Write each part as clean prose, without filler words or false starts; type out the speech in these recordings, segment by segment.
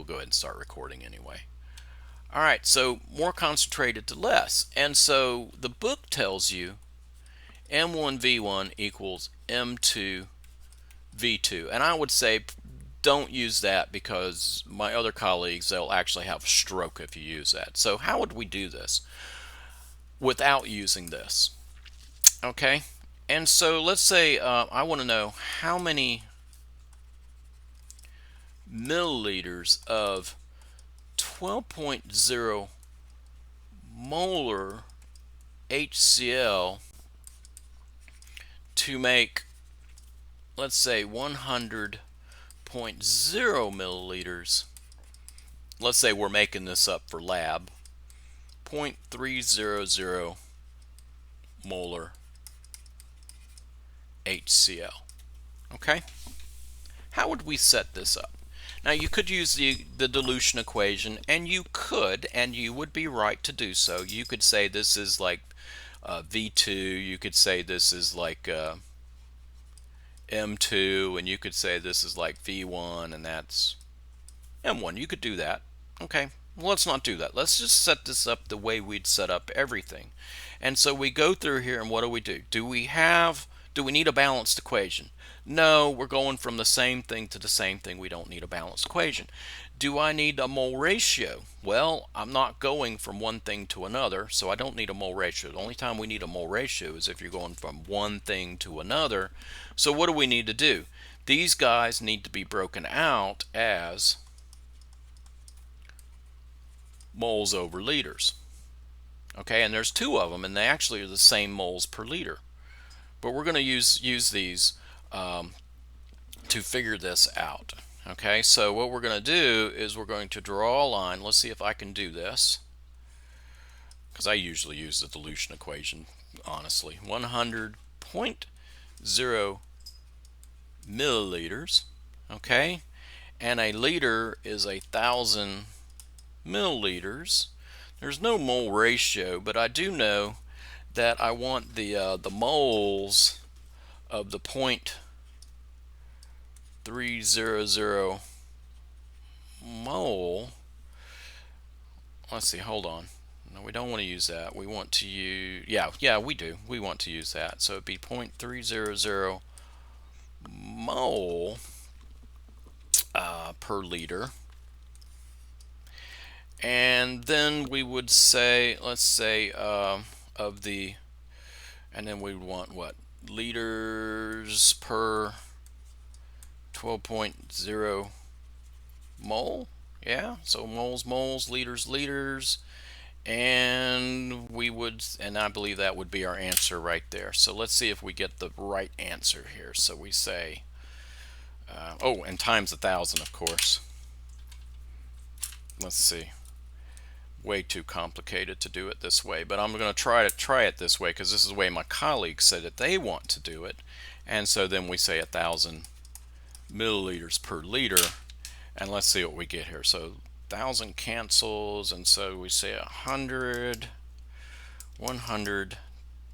we'll go ahead and start recording anyway. All right, so more concentrated to less. And so the book tells you M1V1 equals M2V2. And I would say don't use that because my other colleagues, they'll actually have a stroke if you use that. So how would we do this without using this? Okay, and so let's say I want to know how many milliliters of 12.0 molar HCl to make, let's say, 100.0 milliliters. Let's say we're making this up for lab. 0.300 molar HCl. Okay? How would we set this up? Now you could use the dilution equation, and you would be right to do so. You could say this is like V2, you could say this is like M2, and you could say this is like V1, and that's M1. You could do that. Okay, well, let's not do that. Let's just set this up the way we'd set up everything. And so we go through here, and what do? Do we need a balanced equation? No, we're going from the same thing to the same thing. We don't need a balanced equation. Do I need a mole ratio? Well, I'm not going from one thing to another, so I don't need a mole ratio. The only time we need a mole ratio is if you're going from one thing to another. So what do we need to do? These guys need to be broken out as moles over liters. Okay, and there's two of them, and they actually are the same moles per liter. But we're going to use these to figure this out. Okay, so what we're going to do is we're going to draw a line. Let's see if I can do this, because I usually use the dilution equation, honestly. 100.0 milliliters, okay, and a liter is 1,000 milliliters. There's no mole ratio, but I do know that I want the moles of the 0.300 mole. Let's see, hold on. No, we don't want to use that. We want to use, yeah, we do. We want to use that. So it'd be 0.300 mole per liter. And then we would say, let's say, of the, and then we would want what? Liters per 12.0 mole. Yeah, so moles, liters, and we would, and I believe that would be our answer right there. So let's see if we get the right answer here. So we say, oh, and times 1,000, of course. Let's see. Way too complicated to do it this way, but I'm going to try it this way because this is the way my colleagues said that they want to do it. And so then we say 1,000 milliliters per liter, and let's see what we get here. So 1,000 cancels, and so we say 100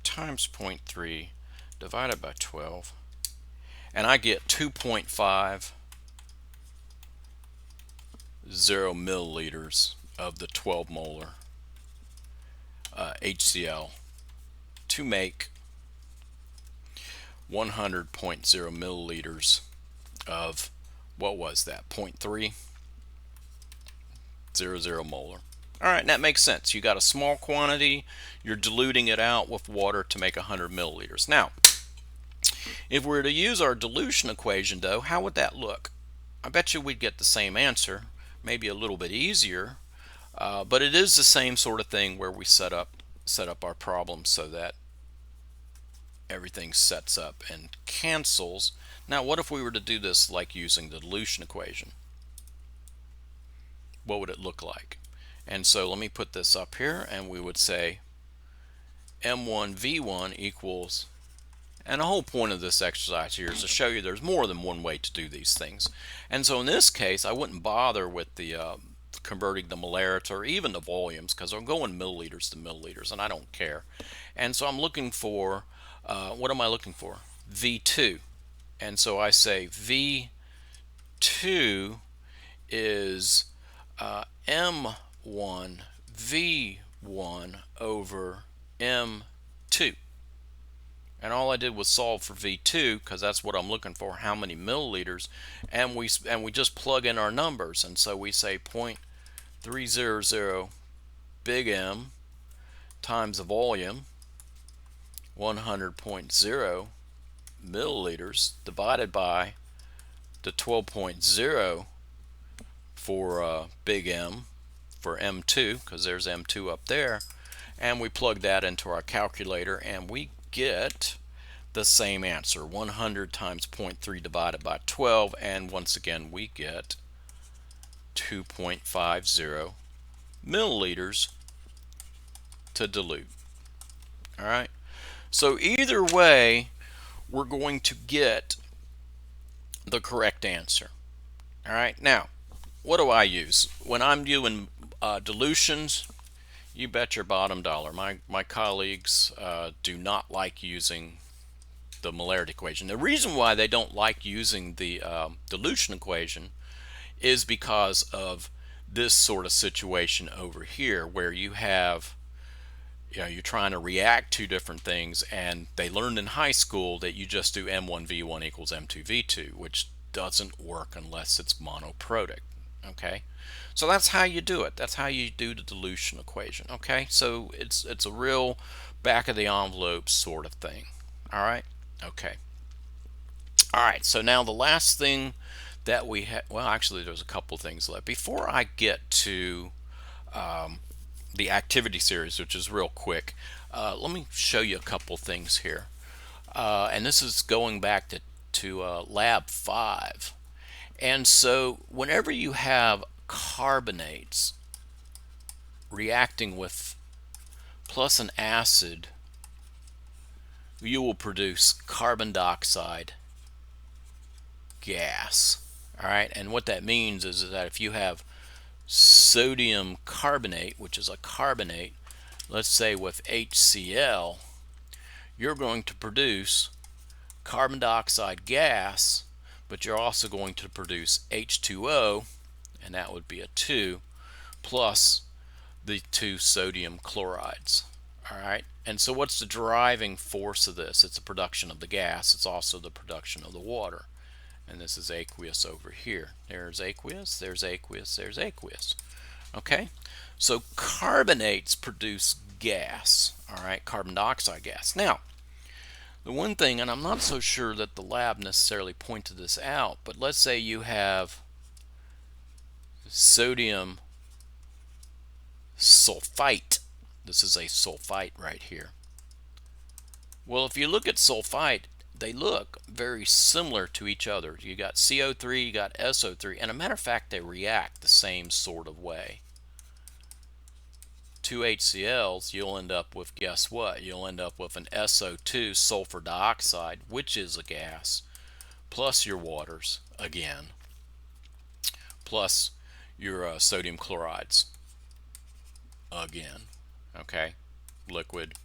times 0.3 divided by 12, and I get 2.50 milliliters of the 12 molar HCl to make 100.0 milliliters of, what was that, 0.300 molar. All right, and that makes sense. You got a small quantity, you're diluting it out with water to make 100 milliliters. Now, if we were to use our dilution equation, though, how would that look? I bet you we'd get the same answer, maybe a little bit easier, but it is the same sort of thing where we set up our problem so that everything sets up and cancels. Now, what if we were to do this like using the dilution equation? What would it look like? And so let me put this up here, and we would say M1V1 equals, and the whole point of this exercise here is to show you there's more than one way to do these things. And so in this case, I wouldn't bother with the converting the molarity or even the volumes, because I'm going milliliters to milliliters and I don't care. And so I'm looking for, what am I looking for? V2. And so I say V2 is M1 V1 over M2. And all I did was solve for V2 because that's what I'm looking for, how many milliliters, and we just plug in our numbers, and so we say 0.300 big M times the volume 100.0 milliliters divided by the 12.0 for big M for M2, because there's M2 up there, and we plug that into our calculator and we get the same answer, 100 times 0.3 divided by 12, and once again we get 2.50 milliliters to dilute. Alright, so either way we're going to get the correct answer. Alright, now what do I use when I'm doing dilutions? You bet your bottom dollar my colleagues do not like using the molarity equation. The reason why they don't like using the dilution equation is because of this sort of situation over here, where you have, you're trying to react to different things, and they learned in high school that you just do M1V1 equals M2V2, which doesn't work unless it's monoprotic. Okay, so that's how you do it. That's how you do the dilution equation. Okay, so it's a real back of the envelope sort of thing. All right. Okay. All right. So now the last thing that we had, well, actually, there's a couple things left before I get to the activity series, which is real quick. Let me show you a couple things here, and this is going back to lab 5. And so whenever you have carbonates reacting with plus an acid, you will produce carbon dioxide gas. All right, and what that means is that if you have sodium carbonate, which is a carbonate, let's say with HCl, you're going to produce carbon dioxide gas, but you're also going to produce H2O, and that would be a 2, plus the 2 sodium chlorides. All right, and so what's the driving force of this? It's the production of the gas. It's also the production of the water. And this is aqueous over here. There's aqueous, there's aqueous, there's aqueous. Okay, so carbonates produce gas. All right, carbon dioxide gas. Now, the one thing, and I'm not so sure that the lab necessarily pointed this out, but let's say you have sodium sulfite. This is a sulfite right here. Well, if you look at sulfite, they look very similar to each other. You got CO3, you got SO3, and a matter of fact, they react the same sort of way. 2 HCl's, you'll end up with, guess what? You'll end up with an SO2, sulfur dioxide, which is a gas, plus your waters again, plus your sodium chlorides again. Okay, liquid,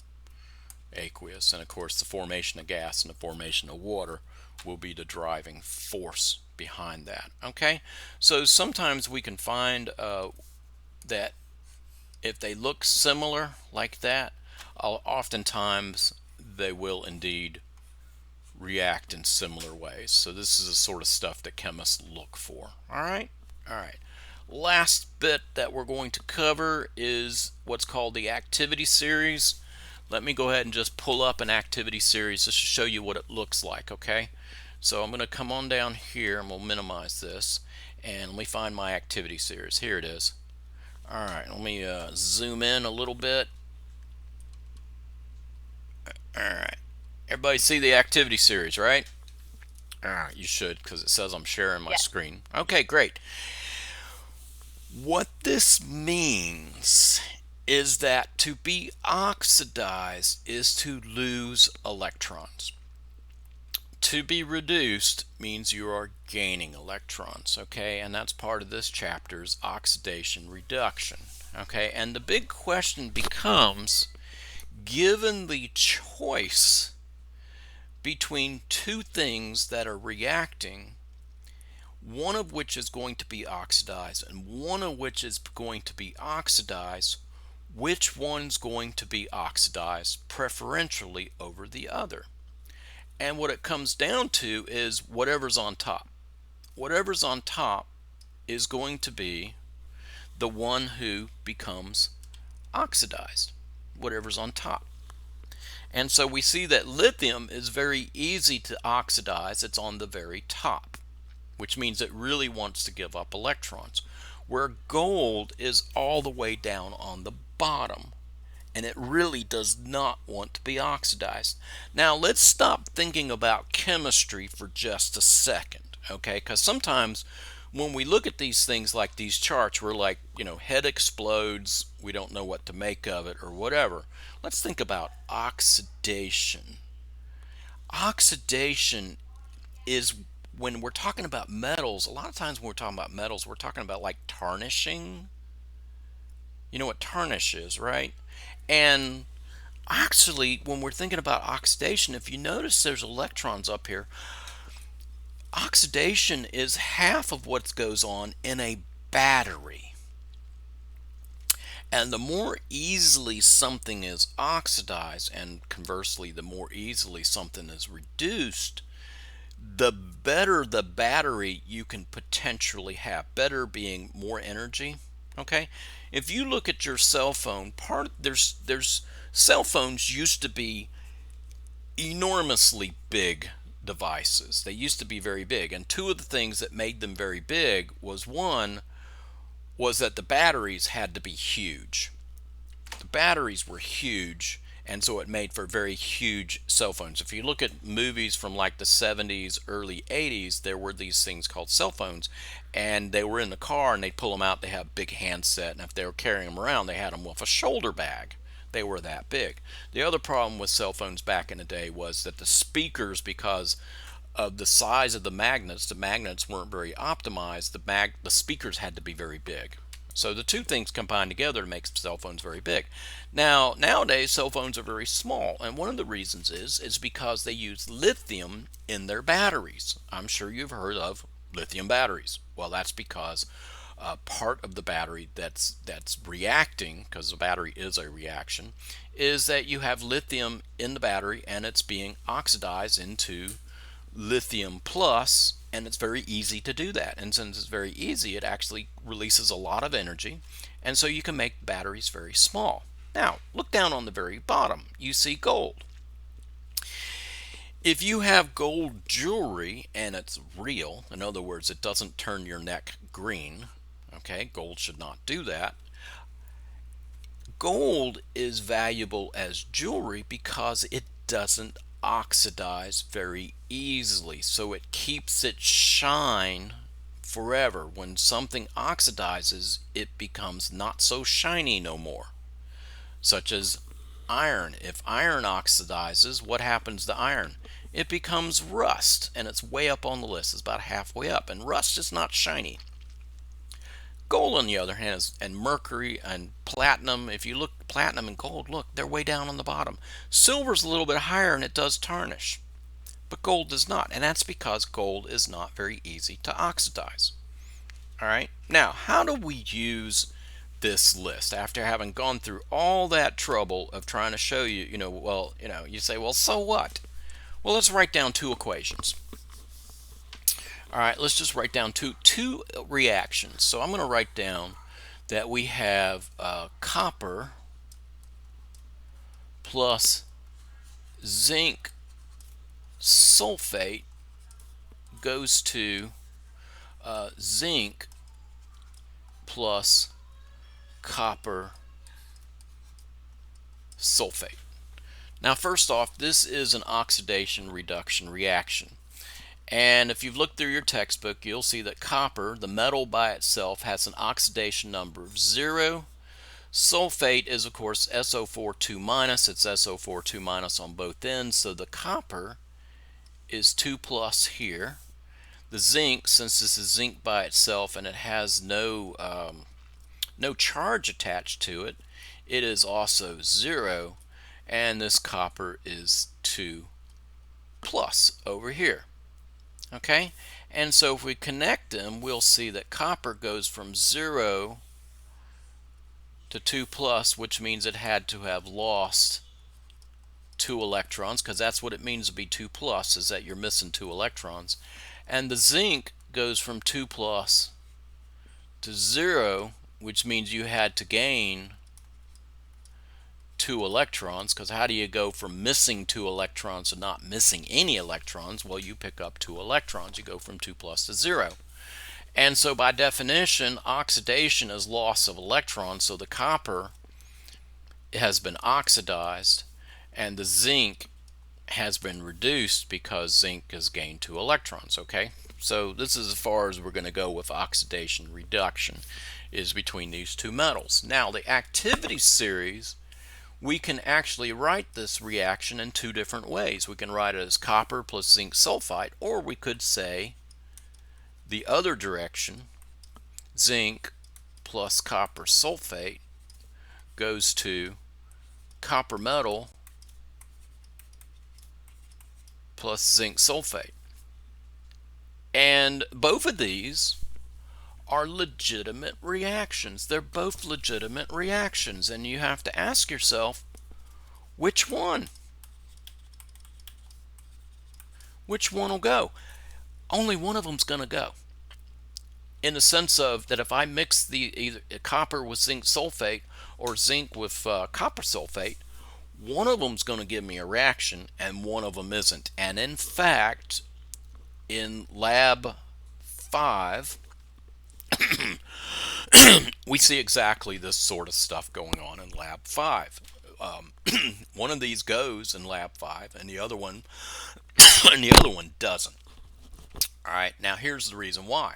aqueous, and of course the formation of gas and the formation of water will be the driving force behind that. Okay, so sometimes we can find that if they look similar like that, oftentimes they will indeed react in similar ways. So this is the sort of stuff that chemists look for. All right. Last bit that we're going to cover is what's called the activity series. Let me go ahead and just pull up an activity series just to show you what it looks like. Okay, so I'm going to come on down here and we'll minimize this, and let me find my activity series. Here it is. All right, let me zoom in a little bit. All right, everybody see the activity series, right? All right, you should, because it says I'm sharing my screen. Okay, great. What this means is that to be oxidized is to lose electrons. To be reduced means you are gaining electrons, okay? And that's part of this chapter's oxidation reduction, okay? And the big question becomes, given the choice between two things that are reacting, one of which is going to be oxidized and one of which is going to be oxidized, which one's going to be oxidized preferentially over the other? And what it comes down to is whatever's on top. Whatever's on top is going to be the one who becomes oxidized, whatever's on top. And so we see that lithium is very easy to oxidize. It's on the very top, which means it really wants to give up electrons, where gold is all the way down on the bottom, and it really does not want to be oxidized. Now let's stop thinking about chemistry for just a second, okay? Because sometimes when we look at these things like these charts, we're like, head explodes, we don't know what to make of it or whatever. Let's think about oxidation. Oxidation is when we're talking about metals. A lot of times when we're talking about metals, we're talking about like tarnishing. You know what tarnish is, right? And actually, when we're thinking about oxidation, if you notice there's electrons up here, oxidation is half of what goes on in a battery. And the more easily something is oxidized, and conversely, the more easily something is reduced, the better the battery you can potentially have. Better being more energy. Okay, if you look at your cell phone, there's cell phones used to be enormously big devices. They used to be very big, and two of the things that made them very big was that the batteries had to be huge. The batteries were huge, and so it made for very huge cell phones. If you look at movies from like the 70s, early 80s, there were these things called cell phones, and they were in the car and they'd pull them out. They had a big handset, and if they were carrying them around, they had them with a shoulder bag. They were that big. The other problem with cell phones back in the day was that the speakers, because of the size of the magnets weren't very optimized. The speakers had to be very big. So the two things combined together to make cell phones very big. Now, nowadays, cell phones are very small, and one of the reasons is because they use lithium in their batteries. I'm sure you've heard of lithium batteries. Well, that's because part of the battery that's reacting, because the battery is a reaction, is that you have lithium in the battery and it's being oxidized into lithium plus, and it's very easy to do that. And since it's very easy, it actually releases a lot of energy, and so you can make batteries very small. Now, look down on the very bottom. You see gold. If you have gold jewelry and it's real, in other words, it doesn't turn your neck green, okay, gold should not do that. Gold is valuable as jewelry because it doesn't oxidize very easily, so it keeps its shine forever. When something oxidizes, it becomes not so shiny no more. Such as iron. If iron oxidizes, what happens to iron? It becomes rust, and it's way up on the list. It's about halfway up, and rust is not shiny. Gold, on the other hand, and mercury and platinum, if you look, platinum and gold, look, they're way down on the bottom. Silver's a little bit higher and it does tarnish, but gold does not, and that's because gold is not very easy to oxidize. All right, now how do we use this list after having gone through all that trouble of trying to show you, you say, well, so what? Well, let's write down two equations. All right, let's just write down two reactions. So I'm going to write down that we have copper plus zinc sulfate goes to zinc plus copper sulfate. Now, first off, this is an oxidation reduction reaction. And if you've looked through your textbook, you'll see that copper, the metal by itself, has an oxidation number of 0. Sulfate is, of course, SO4 2 minus. It's SO4 2 minus on both ends, so the copper is 2 plus here. The zinc, since this is zinc by itself and it has no charge attached to it, it is also 0, and this copper is 2 plus over here. Okay, And so if we connect them, we'll see that copper goes from 0 to 2 plus, which means it had to have lost 2 electrons, because that's what it means to be 2 plus, is that you're missing 2 electrons. And the zinc goes from 2 plus to 0, which means you had to gain 2 electrons, because how do you go from missing 2 electrons to not missing any electrons? Well, you pick up 2 electrons. You go from 2 plus to 0. And so by definition, oxidation is loss of electrons, so the copper has been oxidized and the zinc has been reduced because zinc has gained 2 electrons. Okay, so this is as far as we're going to go with oxidation reduction, is between these two metals. Now the activity series, we can actually write this reaction in two different ways. We can write it as copper plus zinc sulfide, or we could say the other direction, zinc plus copper sulfate goes to copper metal plus zinc sulfate. And both of these are legitimate reactions. They're both legitimate reactions, and you have to ask yourself, which one? Which one will go? Only one of them's going to go. In the sense of that if I mix the either copper with zinc sulfate or zinc with copper sulfate, one of them's going to give me a reaction and one of them isn't. And in fact, in lab 5, we see exactly this sort of stuff going on in lab 5. One of these goes in lab 5 and the other one doesn't. All right, now here's the reason why.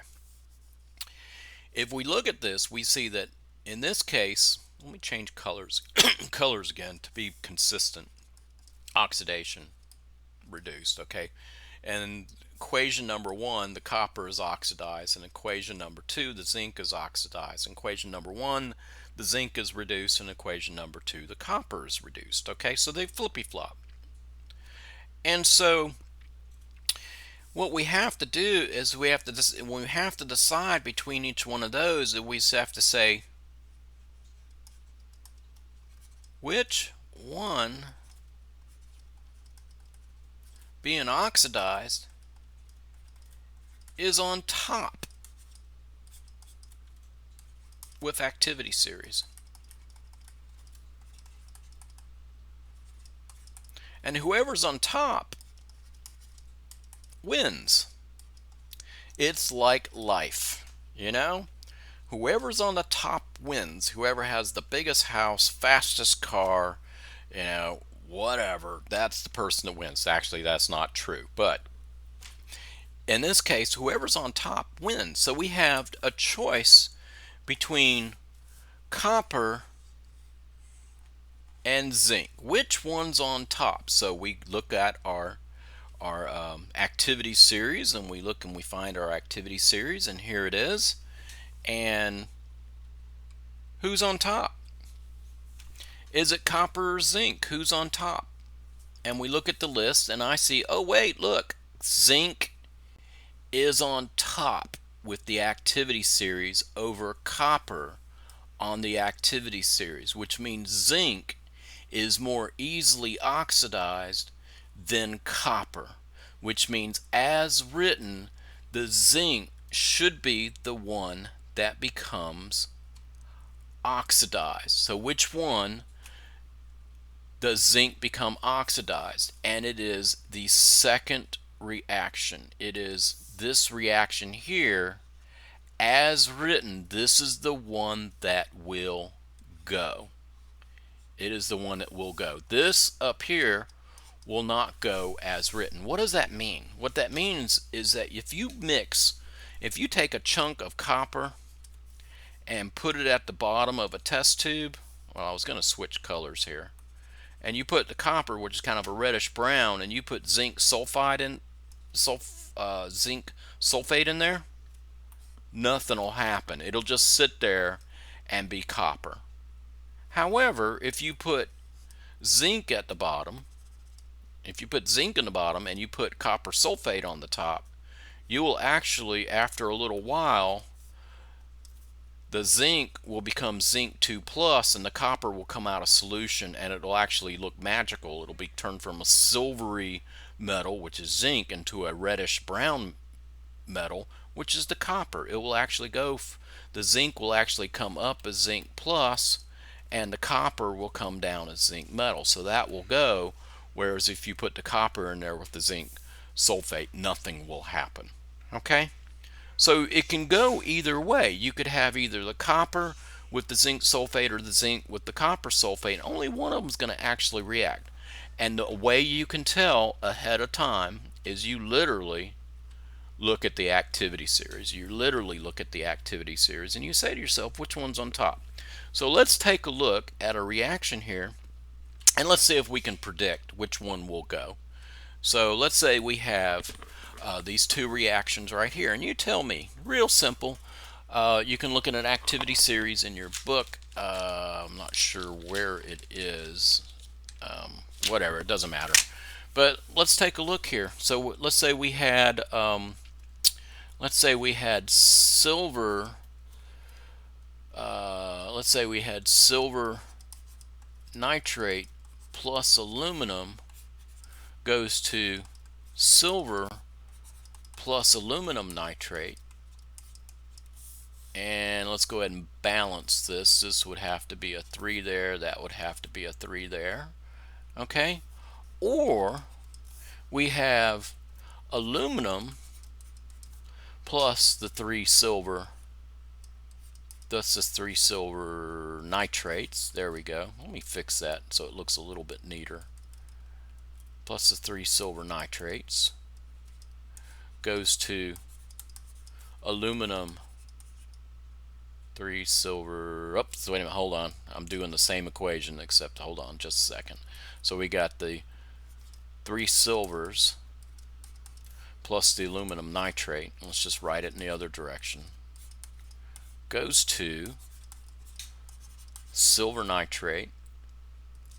If we look at this, we see that in this case, let me change colors colors again to be consistent. Oxidation reduced, okay? And equation number 1, the copper is oxidized, and equation number 2, the zinc is oxidized. In equation number 1, the zinc is reduced, and equation number 2, the copper is reduced. Okay, so they flippy-flop. And so what we have to do is we have to decide between each one of those, we have to say which one, being oxidized, is on top with activity series. And whoever's on top wins. It's like life, you know? Whoever's on the top wins. Whoever has the biggest house, fastest car, you know, whatever, that's the person that wins. Actually, that's not true, but in this case, whoever's on top wins. So we have a choice between copper and zinc. Which one's on top? So we look at our activity series, and we look and we find our activity series, and here it is. And who's on top? Is it copper or zinc? Who's on top? And we look at the list, and I see, oh wait, look, zinc is on top with the activity series over copper on the activity series, which means zinc is more easily oxidized than copper, which means as written, the zinc should be the one that becomes oxidized. So which one does zinc become oxidized? And it is the second reaction. It is this reaction here. As written, this is the one that will go. It is the one that will go. This up here will not go as written. What does that mean? What that means is that if you take a chunk of copper and put it at the bottom of a test tube, well, I was going to switch colors here, and you put the copper, which is kind of a reddish brown, and you put zinc sulfate in there, nothing will happen. It'll just sit there and be copper. However, if you put zinc at the bottom, if you put zinc in the bottom and you put copper sulfate on the top, you will actually, after a little while, the zinc will become zinc 2 plus and the copper will come out of solution, and it'll actually look magical. It'll be turned from a silvery metal, which is zinc, into a reddish brown metal, which is the copper. It will actually go, the zinc will actually come up as zinc plus and the copper will come down as zinc metal. So that will go, whereas if you put the copper in there with the zinc sulfate, nothing will happen. Okay? So it can go either way. You could have either the copper with the zinc sulfate or the zinc with the copper sulfate. Only one of them is going to actually react. And the way you can tell ahead of time is you literally look at the activity series. You literally look at the activity series and you say to yourself, which one's on top? So let's take a look at a reaction here and let's see if we can predict which one will go. So let's say we have these two reactions right here, and you tell me, real simple. You can look at an activity series in your book. I'm not sure where it is. Whatever, it doesn't matter. But let's take a look here. So let's say we had silver. Let's say we had silver nitrate plus aluminum goes to silver plus aluminum nitrate, and let's go ahead and balance this. This would have to be a 3 there, that would have to be a 3 there. Okay? Or we have aluminum plus the 3 silver, thus the 3 silver nitrates. There we go. Let me fix that so it looks a little bit neater. Plus the 3 silver nitrates goes to aluminum 3 silver. Oops, wait a minute, hold on. I'm doing the same equation, except hold on just a second. So we got the 3 silvers plus the aluminum nitrate. Let's just write it in the other direction. Goes to silver nitrate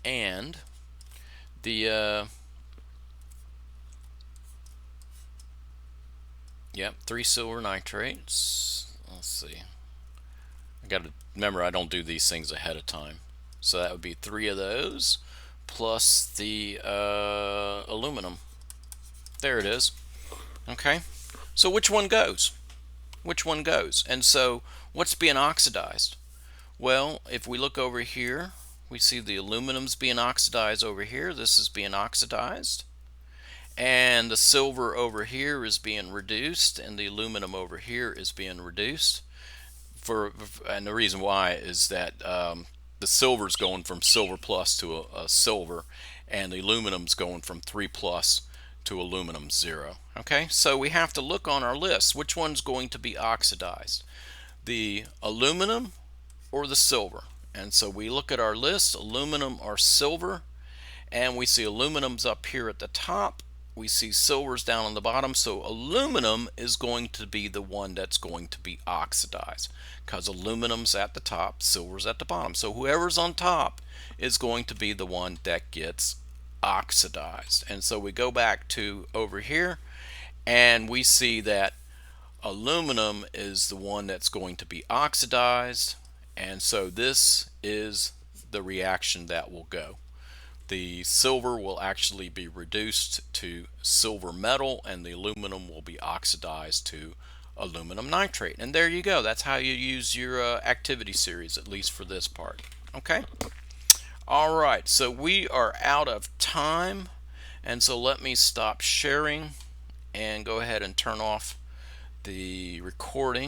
and the 3 silver nitrates. Let's see. I got to remember I don't do these things ahead of time. So that would be 3 of those plus the aluminum. There it is. Okay. So which one goes? Which one goes? And so what's being oxidized? Well, if we look over here, we see the aluminum's being oxidized over here. This is being oxidized. And the silver over here is being reduced, and the aluminum over here is being reduced. And the reason why is that the silver is going from silver plus to a silver, and the aluminum's going from 3 plus to aluminum 0. Okay, so we have to look on our list. Which one's going to be oxidized? The aluminum or the silver? And so we look at our list, aluminum or silver, and we see aluminum's up here at the top. We see silver's down on the bottom, so aluminum is going to be the one that's going to be oxidized because aluminum's at the top, silver's at the bottom. So whoever's on top is going to be the one that gets oxidized. And so we go back to over here and we see that aluminum is the one that's going to be oxidized, and so this is the reaction that will go. The silver will actually be reduced to silver metal, and the aluminum will be oxidized to aluminum nitrate. And there you go. That's how you use your activity series, at least for this part. Okay? All right, so we are out of time, and so let me stop sharing and go ahead and turn off the recording.